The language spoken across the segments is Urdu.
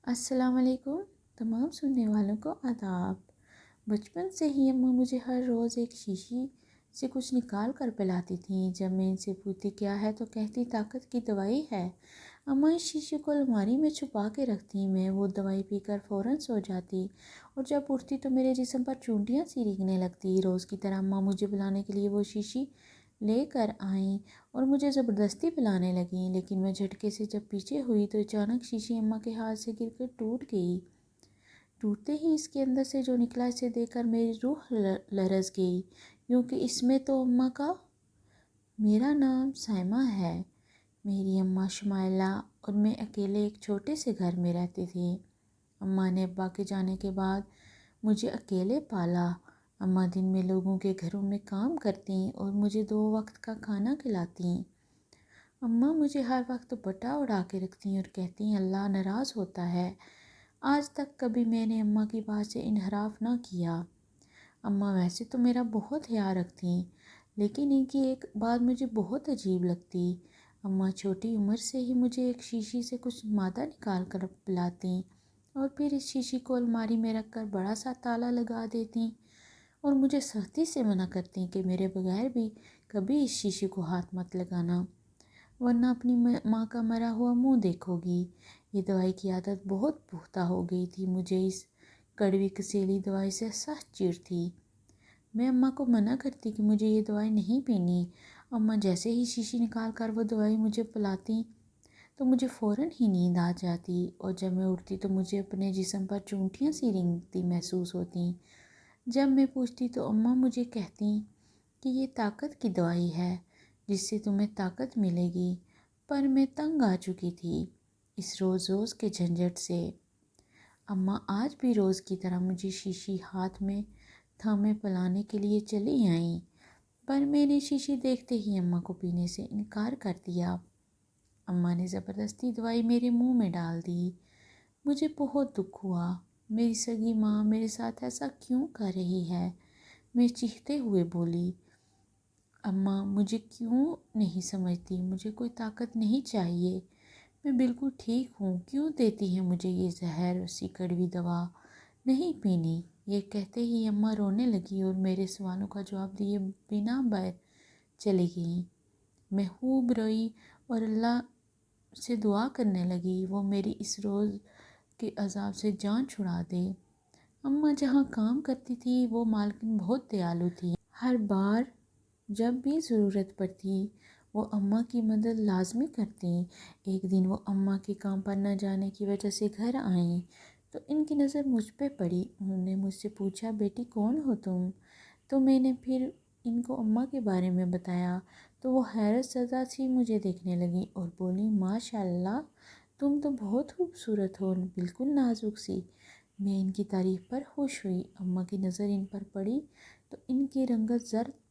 السلام علیکم تمام سننے والوں کو آداب۔ بچپن سے ہی اماں مجھے ہر روز ایک شیشی سے کچھ نکال کر پلاتی تھیں۔ جب میں ان سے پوچھتی کیا ہے تو کہتی طاقت کی دوائی ہے۔ اماں اس شیشی کو الماری میں چھپا کے رکھتی، میں وہ دوائی پی کر فوراً سو جاتی اور جب اٹھتی تو میرے جسم پر چونٹیاں سی رینگنے لگتی۔ روز کی طرح اماں مجھے پلانے کے لیے وہ شیشی لے کر آئیں اور مجھے زبردستی پلانے لگیں، لیکن میں جھٹکے سے جب پیچھے ہوئی تو اچانک شیشی اماں کے ہاتھ سے گر کر ٹوٹ گئی۔ ٹوٹتے ہی اس کے اندر سے جو نکلا اسے دیکھ کر میری روح لرز گئی، یوں کہ اس میں تو اماں کا میرا نام سائمہ ہے۔ میری اماں شمائلہ اور میں اکیلے ایک چھوٹے سے گھر میں رہتے تھے۔ اماں نے ابا کے جانے کے بعد مجھے اکیلے پالا۔ اماں دن میں لوگوں کے گھروں میں کام کرتیں اور مجھے 2 وقت کا کھانا کھلاتیں۔ اماں مجھے ہر وقت دوپٹہ اڑا کے رکھتیں اور کہتیں اللہ ناراض ہوتا ہے۔ آج تک کبھی میں نے اماں کی بات سے انحراف نہ کیا۔ اماں ویسے تو میرا بہت خیال رکھتیں، لیکن ان کی ایک بات مجھے بہت عجیب لگتی۔ اماں چھوٹی عمر سے ہی مجھے ایک شیشی سے کچھ مادہ نکال کر پلاتیں اور پھر اس شیشی کو الماری میں رکھ کر بڑا سا تالا لگا دیتیں اور مجھے سختی سے منع کرتیں کہ میرے بغیر بھی کبھی اس شیشی کو ہاتھ مت لگانا، ورنہ اپنی ماں کا مرا ہوا منہ دیکھو گی۔ یہ دوائی کی عادت بہت پختہ ہو گئی تھی، مجھے اس کڑوی کسیلی دوائی سے سخت چڑ تھی۔ میں اماں کو منع کرتی کہ مجھے یہ دوائی نہیں پینی۔ اماں جیسے ہی شیشی نکال کر وہ دوائی مجھے پلاتی تو مجھے فوراً ہی نیند آ جاتی اور جب میں اٹھتی تو مجھے اپنے جسم پر چونٹیاں سی رینگتی محسوس ہوتیں۔ جب میں پوچھتی تو اماں مجھے کہتیں کہ یہ طاقت کی دوائی ہے جس سے تمہیں طاقت ملے گی، پر میں تنگ آ چکی تھی اس روز روز کے جھنجھٹ سے۔ اماں آج بھی روز کی طرح مجھے شیشی ہاتھ میں تھامے پلانے کے لیے چلی آئیں، پر میں نے شیشی دیکھتے ہی اماں کو پینے سے انکار کر دیا۔ اماں نے زبردستی دوائی میرے منہ میں ڈال دی۔ مجھے بہت دکھ ہوا، میری سگی ماں میرے ساتھ ایسا کیوں کر رہی ہے؟ میں چیختے ہوئے بولی اماں مجھے کیوں نہیں سمجھتی؟ مجھے کوئی طاقت نہیں چاہیے، میں بالکل ٹھیک ہوں، کیوں دیتی ہیں مجھے یہ زہر سی کڑوی دوا؟ نہیں پینی۔ یہ کہتے ہی اماں رونے لگی اور میرے سوالوں کا جواب دیے بنا باہر چلی گئیں۔ میں خوب روئی اور اللہ سے دعا کرنے لگی وہ میری اس روز کے عذاب سے جان چھڑا دے۔ اماں جہاں کام کرتی تھی وہ مالکن بہت دیالو تھی۔ ہر بار جب بھی ضرورت پڑتی وہ اماں کی مدد لازمی کرتیں۔ ایک دن وہ اماں کے کام پر نہ جانے کی وجہ سے گھر آئیں تو ان کی نظر مجھ پہ پڑی۔ انہوں نے مجھ سے پوچھا بیٹی کون ہو تم؟ تو میں نے پھر ان کو اماں کے بارے میں بتایا تو وہ حیرت زدہ سی مجھے دیکھنے لگیں اور بولی ماشاء اللہ تم تو بہت خوبصورت ہو، بالکل نازک سی۔ میں ان کی تعریف پر خوش ہوئی۔ اماں کی نظر ان پر پڑی تو ان کی رنگت زرد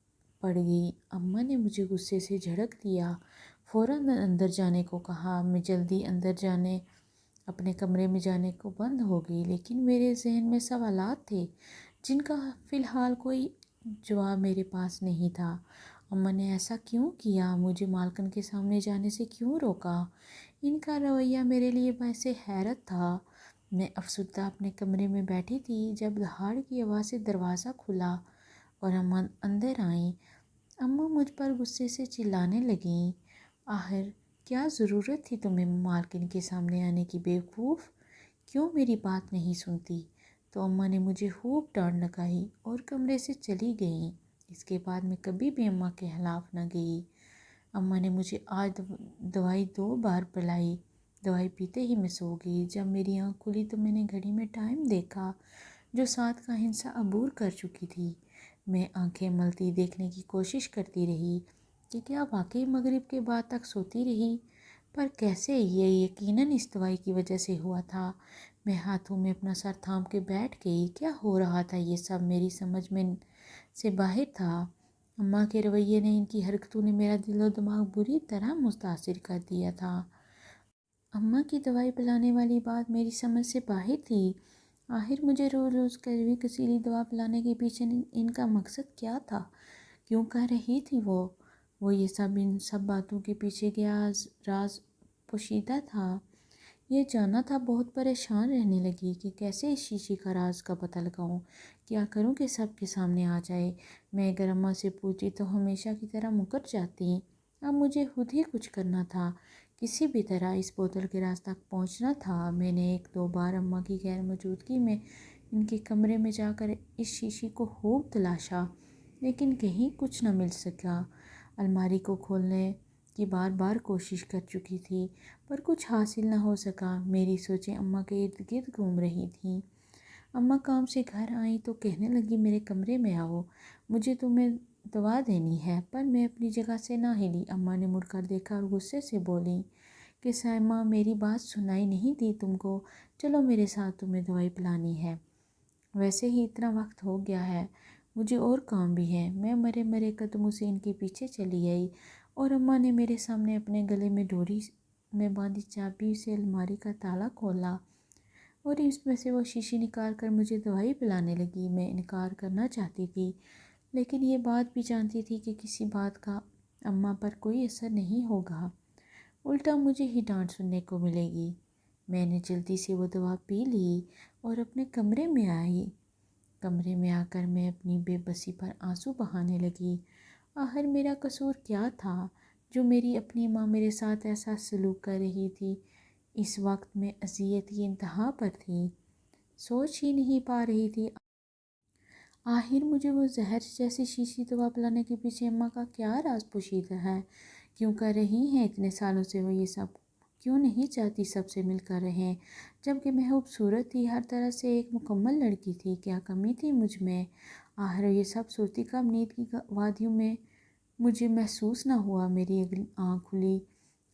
پڑ گئی۔ اماں نے مجھے غصے سے جھڑک دیا، فوراً اندر جانے کو کہا۔ میں جلدی اندر جانے اپنے کمرے میں جانے کو بند ہو گئی، لیکن میرے ذہن میں سوالات تھے جن کا فی الحال کوئی جواب میرے پاس نہیں تھا۔ اماں نے ایسا کیوں کیا؟ مجھے مالکن کے سامنے جانے سے کیوں روکا؟ ان کا رویہ میرے لیے باعث حیرت تھا۔ میں افسردہ اپنے کمرے میں بیٹھی تھی جب دہاڑ کی آواز سے دروازہ کھلا اور اماں اندر آئیں۔ اماں مجھ پر غصے سے چلانے لگیں آخر کیا ضرورت تھی تمہیں مالکن کے سامنے آنے کی بیوقوف؟ کیوں میری بات نہیں سنتی؟ تو اماں نے مجھے خوب ڈانٹ لگائی اور کمرے سے چلی گئیں۔ اس کے بعد میں کبھی بھی اماں کے خلاف نہ گئی۔ اماں نے مجھے آج دوائی 2 بار پلائی۔ دوائی پیتے ہی میں سو گئی۔ جب میری آنکھ کھلی تو میں نے گھڑی میں ٹائم دیکھا جو 7 کا ہندسہ عبور کر چکی تھی۔ میں آنکھیں ملتی دیکھنے کی کوشش کرتی رہی کہ کیا واقعی مغرب کے بعد تک سوتی رہی، پر کیسے؟ یہ یقیناً اس دوائی کی وجہ سے ہوا تھا۔ میں ہاتھوں میں اپنا سر تھام کے بیٹھ گئی۔ کیا ہو رہا تھا یہ سب میری سمجھ میں سے باہر تھا۔ اماں کے رویے نے، ان کی حرکتوں نے میرا دل و دماغ بری طرح متاثر کر دیا تھا۔ اماں کی دوائی پلانے والی بات میری سمجھ سے باہر تھی۔ آخر مجھے روز روز کڑوی کسیلی دوا پلانے کے پیچھے ان کا مقصد کیا تھا؟ کیوں کر رہی تھی وہ یہ سب؟ ان سب باتوں کے پیچھے کیا راز پوشیدہ تھا؟ یہ جانا تھا بہت پریشان رہنے لگی کہ کیسے اس شیشے کا راز کا پتہ لگاؤں، کیا کروں کہ سب کے سامنے آ جائے۔ میں اگر اماں سے پوچھی تو ہمیشہ کی طرح مکر جاتی۔ اب مجھے خود ہی کچھ کرنا تھا، کسی بھی طرح اس بوتل کے راز تک پہنچنا تھا۔ میں نے ایک دو بار اماں کی غیر موجودگی میں ان کے کمرے میں جا کر اس شیشے کو خوب تلاشا، لیکن کہیں کچھ نہ مل سکا۔ الماری کو کھولنے کی بار بار کوشش کر چکی تھی، پر کچھ حاصل نہ ہو سکا۔ میری سوچیں اماں کے ارد گرد گھوم رہی تھیں۔ اماں کام سے گھر آئیں تو کہنے لگی میرے کمرے میں آؤ، مجھے تمہیں دوا دینی ہے، پر میں اپنی جگہ سے نہ ہلی۔ اماں نے مڑ کر دیکھا اور غصے سے بولی کہ سائمہ میری بات سنائی نہیں دی تم کو، چلو میرے ساتھ، تمہیں دوائی پلانی ہے۔ ویسے ہی اتنا وقت ہو گیا ہے، مجھے اور کام بھی ہے۔ میں مرے مرے قدموں سے ان کے پیچھے چلی آئی اور اماں نے میرے سامنے اپنے گلے میں ڈوری میں باندھی چابی سے الماری کا تالا کھولا اور اس میں سے وہ شیشی نکال کر مجھے دوائی پلانے لگی۔ میں انکار کرنا چاہتی تھی، لیکن یہ بات بھی جانتی تھی کہ کسی بات کا اماں پر کوئی اثر نہیں ہوگا، الٹا مجھے ہی ڈانٹ سننے کو ملے گی۔ میں نے جلدی سے وہ دوا پی لی اور اپنے کمرے میں آئی۔ کمرے میں آ کر میں اپنی بے بسی پر آنسو بہانے لگی۔ آخر میرا قصور کیا تھا جو میری اپنی ماں میرے ساتھ ایسا سلوک کر رہی تھی؟ اس وقت میں اذیت کی انتہا پر تھی، سوچ ہی نہیں پا رہی تھی آخر مجھے وہ زہر جیسی شیشی دوا پلانے کے پیچھے اماں کا کیا راز پوشیدہ ہے؟ کیوں کر رہی ہیں اتنے سالوں سے وہ یہ سب؟ کیوں نہیں چاہتی سب سے مل کر رہیں، جبکہ میں خوبصورت تھی، ہر طرح سے ایک مکمل لڑکی تھی؟ کیا کمی تھی مجھ میں؟ آخر یہ سب سوچتی کب نیند کی وادیوں میں مجھے محسوس نہ ہوا۔ میری آنکھ کھلی،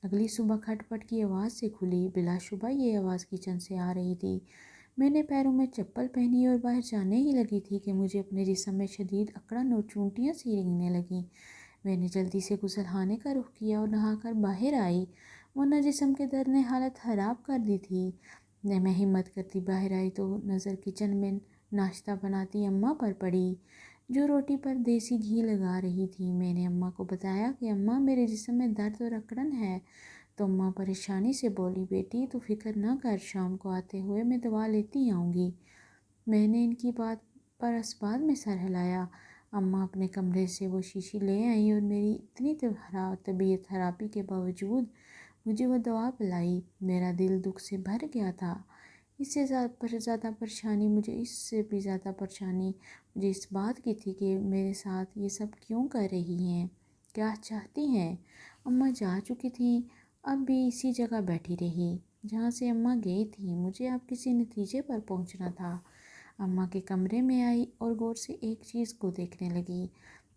اگلی صبح کھٹ پٹ کی آواز سے کھلی۔ بلا شبہ یہ آواز کچن سے آ رہی تھی۔ میں نے پیروں میں چپل پہنی اور باہر جانے ہی لگی تھی کہ مجھے اپنے جسم میں شدید اکڑن اور چونٹیاں سی رینگنے لگیں۔ میں نے جلدی سے غسل خانے کا رخ کیا اور نہا کر باہر آئی، ورنہ جسم کے درد نے حالت خراب کر دی تھی۔ میں ہمت کرتی باہر آئی تو نظر کچن میں ناشتہ بناتی اماں پر پڑی، جو روٹی پر دیسی گھی لگا رہی تھی۔ میں نے اماں کو بتایا کہ اماں میرے جسم میں درد اور اکڑن ہے، تو اماں پریشانی سے بولی بیٹی تو فکر نہ کر، شام کو آتے ہوئے میں دوا لیتی آؤں گی۔ میں نے ان کی بات پر اسبات میں سر ہلایا۔ اماں اپنے کمرے سے وہ شیشی لے آئیں اور میری اتنی طبیعت خرابی کے باوجود مجھے وہ دوا پلائی۔ میرا دل دکھ سے بھر گیا تھا۔ اس سے زیادہ پریشانی مجھے اس بات کی تھی کہ میرے ساتھ یہ سب کیوں کر رہی ہیں، کیا چاہتی ہیں۔ اماں جا چکی تھیں، اب بھی اسی جگہ بیٹھی رہی جہاں سے اماں گئی تھیں۔ مجھے اب کسی نتیجے پر پہنچنا تھا۔ اماں کے کمرے میں آئی اور غور سے ایک چیز کو دیکھنے لگی۔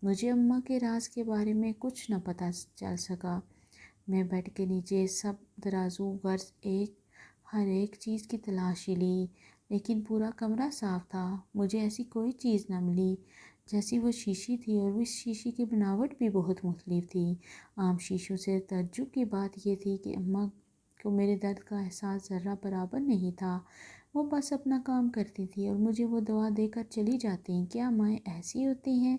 مجھے اماں کے راز کے بارے میں کچھ نہ پتہ چل سکا۔ میں بیڈ کے نیچے سب ترازو غرض ہر ایک چیز کی تلاشی لی، لیکن پورا کمرہ صاف تھا۔ مجھے ایسی کوئی چیز نہ ملی جیسی وہ شیشی تھی، اور اس شیشی کی بناوٹ بھی بہت مختلف تھی عام شیشوں سے۔ تعجب کی بات یہ تھی کہ اماں کو میرے درد کا احساس ذرہ برابر نہیں تھا۔ وہ بس اپنا کام کرتی تھی اور مجھے وہ دوا دے کر چلی جاتی۔ کیا مائیں ایسی ہوتی ہیں؟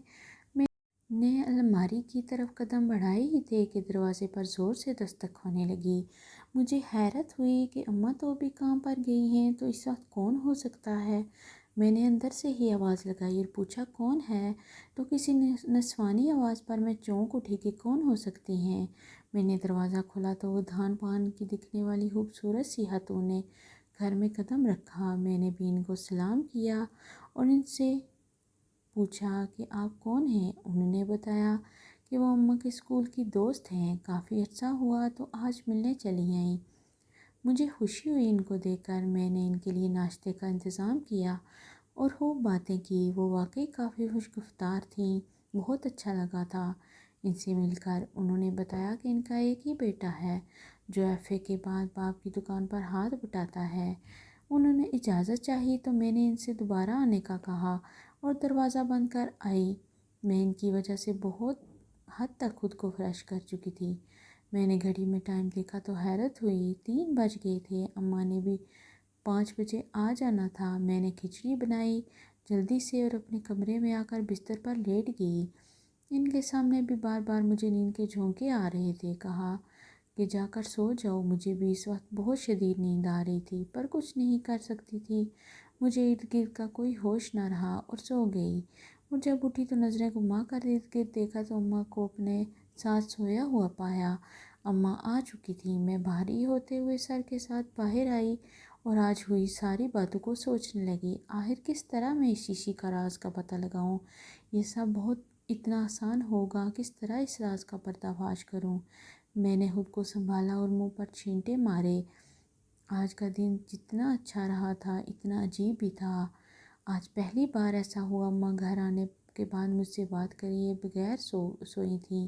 میں نے الماری کی طرف قدم بڑھائے ہی تھے کہ دروازے پر زور سے دستک ہونے لگی۔ مجھے حیرت ہوئی کہ اماں تو ابھی کام پر گئی ہیں، تو اس وقت کون ہو سکتا ہے؟ میں نے اندر سے ہی آواز لگائی اور پوچھا کون ہے؟ تو کسی نسوانی آواز پر میں چونک اٹھی کہ کون ہو سکتی ہیں۔ میں نے دروازہ کھولا تو وہ دھان پان کی دکھنے والی خوبصورت سی خاتون نے گھر میں قدم رکھا۔ میں نے بھی ان کو سلام کیا اور ان سے پوچھا کہ آپ کون ہیں؟ انہوں نے بتایا کہ وہ اماں کے اسکول کی دوست ہیں، کافی عرصہ ہوا تو آج ملنے چلی آئیں۔ مجھے خوشی ہوئی ان کو دیکھ کر۔ میں نے ان کے لیے ناشتے کا انتظام کیا اور خوب باتیں کی۔ وہ واقعی کافی خوش گفتار تھیں، بہت اچھا لگا تھا ان سے مل کر۔ انہوں نے بتایا کہ ان کا ایک ہی بیٹا ہے جو ایف اے کے بعد باپ کی دکان پر ہاتھ بٹاتا ہے۔ انہوں نے اجازت چاہی تو میں نے ان سے دوبارہ آنے کا کہا اور دروازہ بند کر آئی۔ میں ان کی وجہ سے بہت حد تک خود کو فریش کر چکی تھی۔ میں نے گھڑی میں ٹائم دیکھا تو حیرت ہوئی، 3 بج گئے تھے۔ اماں نے بھی 5 بجے آ جانا تھا۔ میں نے کھچڑی بنائی جلدی سے اور اپنے کمرے میں آ کر بستر پر لیٹ گئی۔ ان کے سامنے بھی بار بار مجھے نیند کے جھونکے آ رہے تھے۔ کہا کہ جا کر سو جاؤ۔ مجھے بھی اس وقت بہت شدید نیند آ رہی تھی پر کچھ نہیں کر سکتی تھی۔ مجھے ارد گرد کا کوئی ہوش نہ رہا اور سو گئی، اور جب اٹھی تو نظریں گھما کر ارد گرد دیکھا تو اماں کو اپنے ساتھ سویا ہوا پایا۔ اماں آ چکی تھی۔ میں بھاری ہوتے ہوئے سر کے ساتھ باہر آئی اور آج ہوئی ساری باتوں کو سوچنے لگی۔ آخر کس طرح میں اس شیشی کا راز کا پتہ لگاؤں؟ یہ سب بہت اتنا آسان ہوگا؟ کس طرح اس راز کا پردہ فاش کروں؟ میں نے خود کو سنبھالا اور منہ پر چھینٹے مارے۔ آج کا دن جتنا اچھا رہا تھا اتنا عجیب بھی تھا۔ آج پہلی بار ایسا ہوا اماں گھر آنے کے بعد مجھ سے بات کریے بغیر سوئی تھیں۔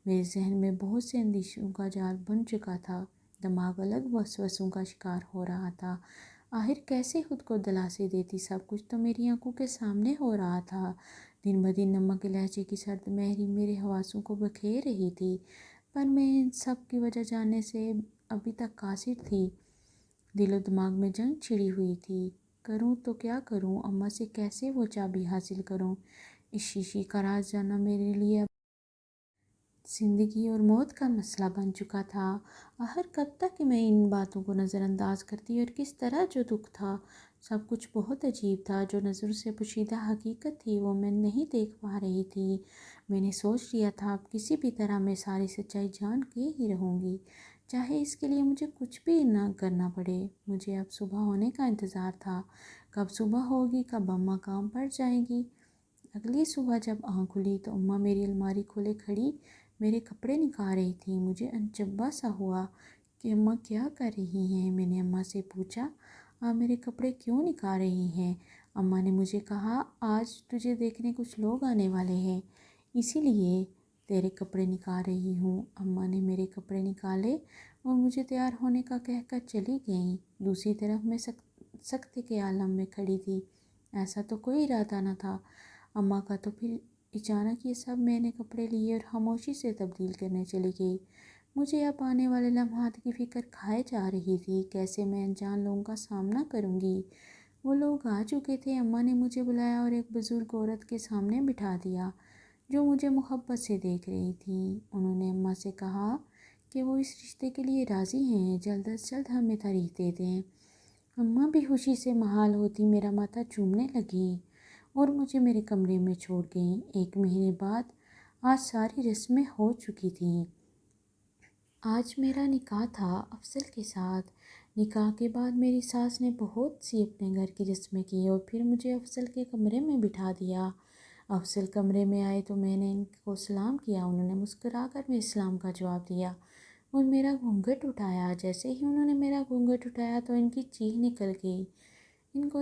میرے ذہن میں بہت سے اندیشوں کا جال بن چکا تھا۔ دماغ الگ وسوسوں کا شکار ہو رہا تھا۔ آخر کیسے خود کو دلاسے دیتی؟ سب کچھ تو میری آنکھوں کے سامنے ہو رہا تھا۔ دن بدن نمک کے لہجے کی سرد مہری میرے حواسوں کو بکھیر رہی تھی، پر میں ان سب کی وجہ جاننے سے ابھی تک قاصر تھی۔ دل و دماغ میں جنگ چھڑی ہوئی تھی۔ کروں تو کیا کروں؟ اماں سے کیسے وہ چابی حاصل کروں؟ اس شیشی کا راز جاننا میرے لیے اب زندگی اور موت کا مسئلہ بن چکا تھا۔ آخر کب تک میں ان باتوں کو نظر انداز کرتی اور کس طرح؟ جو دکھ تھا سب کچھ بہت عجیب تھا۔ جو نظروں سے پوشیدہ حقیقت تھی وہ میں نہیں دیکھ پا رہی تھی۔ میں نے سوچ لیا تھا اب کسی بھی طرح میں ساری سچائی جان کے ہی رہوں گی، چاہے اس کے لیے مجھے کچھ بھی نہ کرنا پڑے۔ مجھے اب صبح ہونے کا انتظار تھا۔ کب صبح ہوگی؟ کب اماں کام پر جائیں گی؟ اگلی صبح جب آنکھ کھلی تو اماں میری الماری کھولے کھڑی میرے کپڑے نکال رہی تھیں۔ مجھے انچبہ سا ہوا کہ اماں کیا کر رہی ہیں۔ میں نے اماں سے پوچھا آپ میرے کپڑے کیوں نکال رہی ہیں؟ اماں نے مجھے کہا آج تجھے دیکھنے کچھ لوگ آنے والے ہیں، اسی لیے تیرے کپڑے نکال رہی ہوں۔ اماں نے میرے کپڑے نکالے اور مجھے تیار ہونے کا کہہ کر چلی گئیں۔ دوسری طرف میں سکتے کے عالم میں کھڑی تھی۔ ایسا تو کوئی ارادہ نہ تھا اماں کا، تو پھر اچانک یہ سب میں نے کپڑے لیے اور خاموشی سے تبدیل کرنے چلی گئی۔ مجھے اب آنے والے لمحات کی فکر کھائے جا رہی تھی۔ کیسے میں انجان لوگوں کا سامنا کروں گی؟ وہ لوگ آ چکے تھے۔ اماں نے مجھے بلایا اور ایک بزرگ عورت کے سامنے بٹھا دیا جو مجھے محبت سے دیکھ رہی تھی۔ انہوں نے اماں سے کہا کہ وہ اس رشتے کے لیے راضی ہیں، جلد از جلد ہمیں تاریخ دے دیں۔ اماں بھی خوشی سے محال ہوتی میرا ماتھا چومنے لگیں اور مجھے میرے کمرے میں چھوڑ گئیں۔ ایک مہینے بعد آج ساری رسمیں ہو چکی تھیں۔ آج میرا نکاح تھا افضل کے ساتھ۔ نکاح کے بعد میری ساس نے بہت سی اپنے گھر کی رسمیں کی اور پھر مجھے افضل کے کمرے میں بٹھا دیا۔ افضل کمرے میں آئے تو میں نے ان کو سلام کیا۔ انہوں نے مسکرا کر میرے سلام کا جواب دیا اور میرا گھونگھٹ اٹھایا۔ جیسے ہی انہوں نے میرا گھونگھٹ اٹھایا تو ان کی چیخ نکل گئی۔ ان کو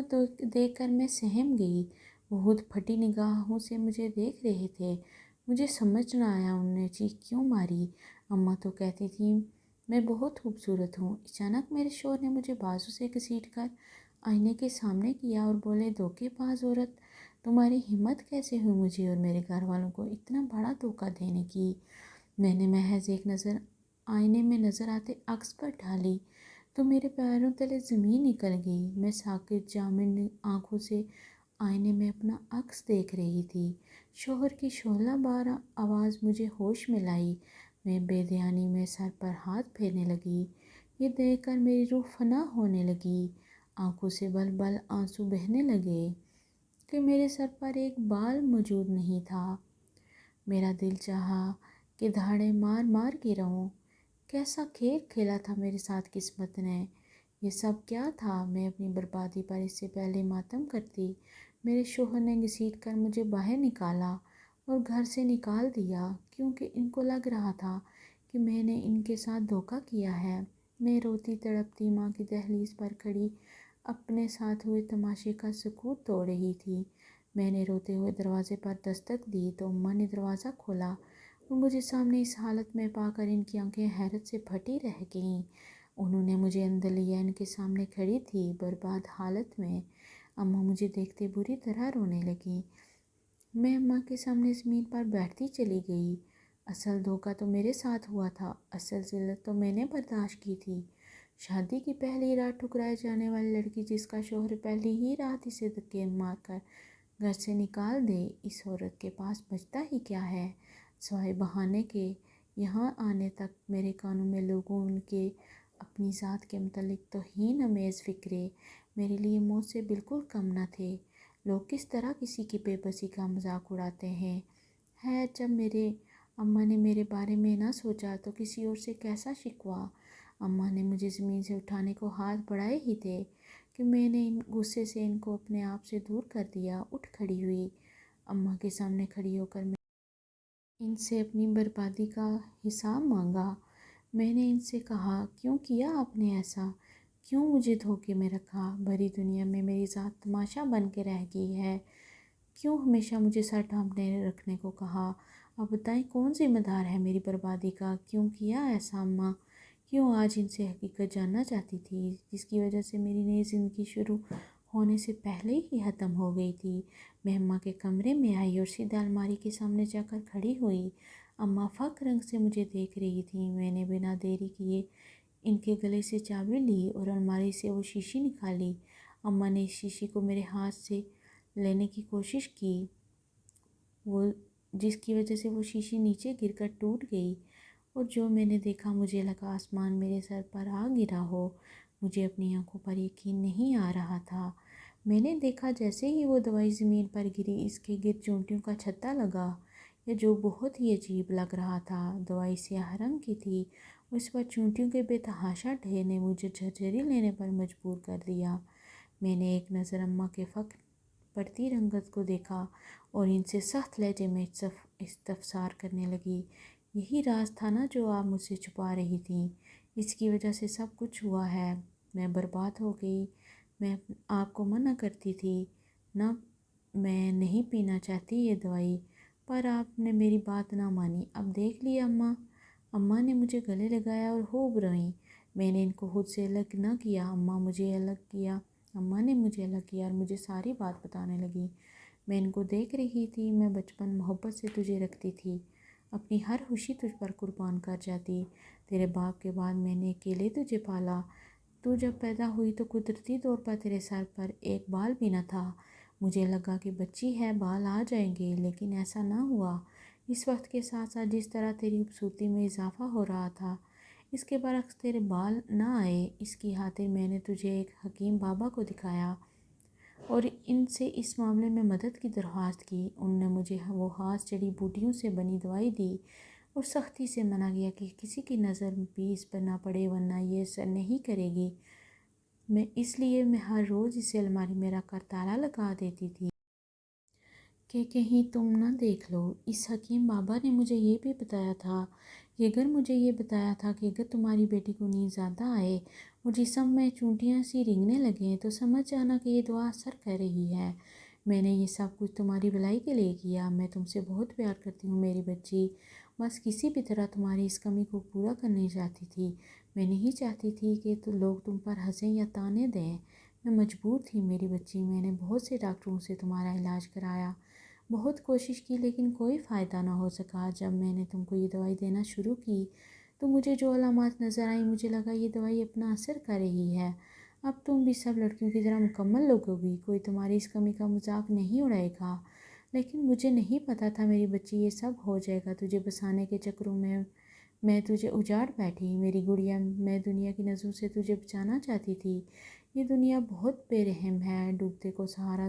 دیکھ کر میں سہم گئی۔ وہ خود پھٹی نگاہوں سے مجھے دیکھ رہے تھے۔ مجھے سمجھ نہ آیا انہوں نے چیخ کیوں ماری۔ اماں تو کہتی تھیں میں بہت خوبصورت ہوں۔ اچانک میرے شوہر نے مجھے بازو سے گھسیٹ کر آئینے کے سامنے کیا اور بولے دھوکے باز عورت، تمہاری ہمت کیسے ہوئی مجھے اور میرے گھر والوں کو اتنا بڑا دھوکہ دینے کی؟ میں نے محض ایک نظر آئینے میں نظر آتے عکس پر ڈالی تو میرے پیروں تلے زمین نکل گئی۔ میں ساکت جامد آنکھوں سے آئینے میں اپنا عکس دیکھ رہی تھی۔ شوہر کی شعلہ بار آواز مجھے ہوش میں لائی۔ میں بے دھیانی میں سر پر ہاتھ پھیرنے لگی۔ یہ دیکھ کر میری روح فنا ہونے لگی۔ آنکھوں سے بل بل آنسو بہنے لگے کہ میرے سر پر ایک بال موجود نہیں تھا۔ میرا دل چاہا کہ دھاڑیں مار مار گراؤں۔ کیسا کھیل کھیلا تھا میرے ساتھ قسمت نے؟ یہ سب کیا تھا؟ میں اپنی بربادی پر اس سے پہلے ماتم کرتی۔ میرے شوہر نے گھسیٹ کر مجھے باہر نکالا اور گھر سے نکال دیا کیونکہ ان کو لگ رہا تھا کہ میں نے ان کے ساتھ دھوکہ کیا ہے۔ میں روتی تڑپتی ماں کی دہلیز پر کھڑی اپنے ساتھ ہوئے تماشے کا سکوت توڑ رہی تھی۔ میں نے روتے ہوئے دروازے پر دستک دی تو اماں نے دروازہ کھولا اور مجھے سامنے اس حالت میں پا کر ان کی آنکھیں حیرت سے پھٹی رہ گئیں۔ انہوں نے مجھے اندر لیا، ان کے سامنے کھڑی تھی برباد حالت میں۔ اماں مجھے دیکھتے بری طرح رونے لگیں۔ میں اماں کے سامنے زمین پر بیٹھتی چلی گئی۔ اصل دھوکہ تو میرے ساتھ ہوا تھا، اصل ذلت تو میں نے برداشت کی تھی۔ شادی کی پہلی رات ٹھکرائے جانے والی لڑکی جس کا شوہر پہلی ہی رات اسے دھکے مار کر گھر سے نکال دے، اس عورت کے پاس بچتا ہی کیا ہے سوائے بہانے کے؟ یہاں آنے تک میرے کانوں میں لوگوں کے اپنی ذات کے متعلق توہین امیز فکرے میرے لیے موت سے بالکل کم نہ تھے۔ لوگ کس طرح کسی کی بے بسی کا مذاق اڑاتے ہیں۔ ہے جب میرے اماں نے میرے بارے میں نہ سوچا تو کسی اور سے کیسا شکوہ۔ اماں نے مجھے زمین سے اٹھانے کو ہاتھ بڑھائے ہی تھے کہ میں نے غصے سے ان کو اپنے آپ سے دور کر دیا۔ اٹھ کھڑی ہوئی، اماں کے سامنے کھڑی ہو کر میں ان سے اپنی بربادی کا حساب مانگا۔ میں نے ان سے کہا، کیوں کیا آپ نے ایسا؟ کیوں مجھے دھوکے میں رکھا؟ بھری دنیا میں میری ذات تماشا بن کے رہ گئی ہے۔ کیوں ہمیشہ مجھے سر ڈھانپنے رکھنے کو کہا؟ اب بتائیں کون ذمہ دار ہے میری بربادی کا؟ کیوں کیا ایسا اماں؟ کیوں آج ان سے حقیقت جاننا چاہتی تھی جس کی وجہ سے میری نئی زندگی شروع ہونے سے پہلے ہی ختم ہو گئی تھی۔ میں اماں کے کمرے میں آئی اور سیدھے الماری کے سامنے جا کر کھڑی ہوئی۔ اماں فاق رنگ سے مجھے دیکھ رہی تھیں۔ میں نے بنا دیری کیے ان کے گلے سے چابی لی اور الماری سے وہ شیشی نکالی۔ اماں نے اس شیشی کو میرے ہاتھ سے لینے کی کوشش کی، جس کی وجہ سے وہ شیشی نیچے گر کر ٹوٹ گئی اور جو میں نے دیکھا مجھے لگا آسمان میرے سر پر آ گرا ہو۔ مجھے اپنی آنکھوں پر یقین نہیں آ رہا تھا۔ میں نے دیکھا جیسے ہی وہ دوائی زمین پر گری اس کے گرد چونٹیوں کا چھتا لگا، یہ جو بہت ہی عجیب لگ رہا تھا۔ دوائی سیاہ رنگ کی تھی اور اس پر چونٹیوں کے بے تحاشا ڈھیر نے مجھے جھرجھری لینے پر مجبور کر دیا۔ میں نے ایک نظر اماں کے فقر بڑھتی رنگت کو دیکھا اور ان سے سخت لہجے میں استفسار کرنے لگی، یہی راز تھا نا جو آپ مجھ سے چھپا رہی تھیں؟ اس کی وجہ سے سب کچھ ہوا ہے۔ میں برباد ہو گئی۔ میں آپ کو منع کرتی تھی نہ، میں نہیں پینا چاہتی یہ دوائی، پر آپ نے میری بات نہ مانی۔ اب دیکھ لیا اماں؟ اماں نے مجھے گلے لگایا اور خوب روئیں۔ میں نے ان کو خود سے الگ نہ کیا، اماں نے مجھے الگ کیا اور مجھے ساری بات بتانے لگی۔ میں ان کو دیکھ رہی تھی، میں بچپن محبت سے تجھے رکھتی تھی، اپنی ہر خوشی تجھ پر قربان کر جاتی۔ تیرے باپ کے بعد میں نے اکیلے تجھے پالا۔ تو جب پیدا ہوئی تو قدرتی طور پر تیرے سر پر ایک بال بھی نہ تھا۔ مجھے لگا کہ بچی ہے، بال آ جائیں گے، لیکن ایسا نہ ہوا۔ اس وقت کے ساتھ ساتھ جس طرح تیری خوبصورتی میں اضافہ ہو رہا تھا، اس کے برعکس تیرے بال نہ آئے۔ اس کی خاطر میں نے تجھے ایک حکیم بابا کو دکھایا اور ان سے اس معاملے میں مدد کی درخواست کی۔ ان نے مجھے وہ خاص جڑی بوٹیوں سے بنی دوائی دی اور سختی سے منع کیا کہ کسی کی نظر بھی اس پر نہ پڑے ورنہ یہ اثر نہیں کرے گی۔ اس لیے میں ہر روز اسے الماری میں رکھ کر تالا لگا دیتی تھی کہ کہیں تم نہ دیکھ لو۔ اس حکیم بابا نے مجھے یہ بھی بتایا تھا کہ اگر تمہاری بیٹی کو نیند زیادہ آئے اور جسم میں چونٹیاں سی رینگنے لگیں تو سمجھ جانا کہ یہ دعا اثر کر رہی ہے۔ میں نے یہ سب کچھ تمہاری بھلائی کے لیے کیا۔ میں تم سے بہت پیار کرتی ہوں میری بچی، بس کسی بھی طرح تمہاری اس کمی کو پورا کرنا چاہتی تھی۔ میں نہیں چاہتی تھی کہ لوگ تم پر ہنسیں یا طعنے دیں۔ میں مجبور تھی میری بچی۔ میں نے بہت سے ڈاکٹروں سے تمہارا علاج کرایا، بہت کوشش کی، لیکن کوئی فائدہ نہ ہو سکا۔ جب میں نے تم کو یہ دوائی دینا شروع کی تو مجھے جو علامات نظر آئیں مجھے لگا یہ دوائی اپنا اثر کر رہی ہے۔ اب تم بھی سب لڑکیوں کی طرح مکمل لوگو گی، کوئی تمہاری اس کمی کا مذاق نہیں اڑائے گا۔ لیکن مجھے نہیں پتا تھا میری بچی یہ سب ہو جائے گا۔ تجھے بسانے کے چکروں میں تجھے اجاڑ بیٹھی میری گڑیا۔ میں دنیا کی نظروں سے تجھے بچانا چاہتی تھی۔ یہ دنیا بہت بے رحم ہے، ڈوبتے کو سہارا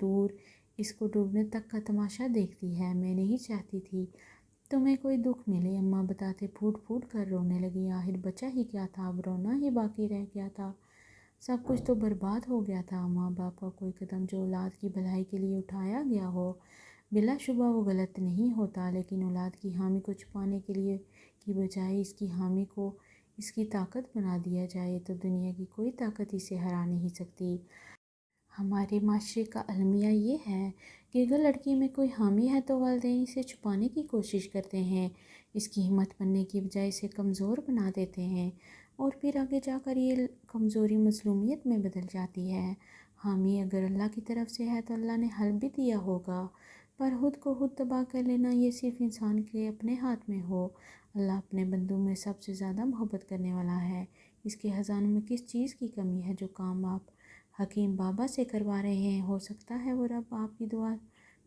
دور اس کو ڈوبنے تک کا تماشا دیکھتی ہے۔ میں نہیں چاہتی تھی تمہیں کوئی دکھ ملے۔ اماں بتاتے پھوٹ پھوٹ کر رونے لگی۔ آخر بچا ہی کیا تھا، اب رونا ہی باقی رہ گیا تھا۔ سب کچھ تو برباد ہو گیا تھا۔ ماں باپ کا کوئی قدم جو اولاد کی بھلائی کے لیے اٹھایا گیا ہو، بلا شبہ وہ غلط نہیں ہوتا، لیکن اولاد کی حامی کو چھپانے کی بجائے اس کی حامی کو اس کی طاقت بنا دیا جائے تو دنیا کی کوئی طاقت اسے ہرا نہیں سکتی۔ ہمارے معاشرے کا المیہ یہ ہے کہ اگر لڑکی میں کوئی حامی ہے تو والدین اسے چھپانے کی کوشش کرتے ہیں، اس کی ہمت بننے کی بجائے اسے کمزور بنا دیتے ہیں اور پھر آگے جا کر یہ کمزوری مظلومیت میں بدل جاتی ہے۔ حامی اگر اللہ کی طرف سے ہے تو اللہ نے حل بھی دیا ہوگا، پر خود کو خود تباہ کر لینا یہ صرف انسان کے اپنے ہاتھ میں ہو۔ اللہ اپنے بندوں میں سب سے زیادہ محبت کرنے والا ہے۔ اس کے خزانوں میں کس چیز کی کمی ہے جو کام آپ حکیم بابا سے کروا رہے ہیں؟ ہو سکتا ہے وہ رب آپ کی دعا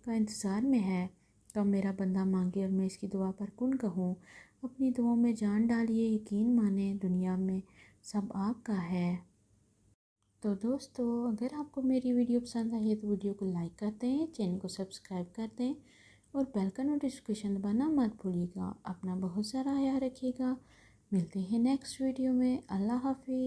کا انتظار میں ہے، کب میرا بندہ مانگے اور میں اس کی دعا پر کن کہوں۔ اپنی دعاؤں میں جان ڈالیے، یقین مانیں دنیا میں سب آپ کا ہے۔ تو دوستو، اگر آپ کو میری ویڈیو پسند آئی ہے تو ویڈیو کو لائک کر دیں، چینل کو سبسکرائب کر دیں اور بیل کا نوٹیفیکیشن دبانا مت بھولیے گا۔ اپنا بہت سارا خیال رکھیے گا۔ ملتے ہیں نیکسٹ ویڈیو میں۔ اللہ حافظ۔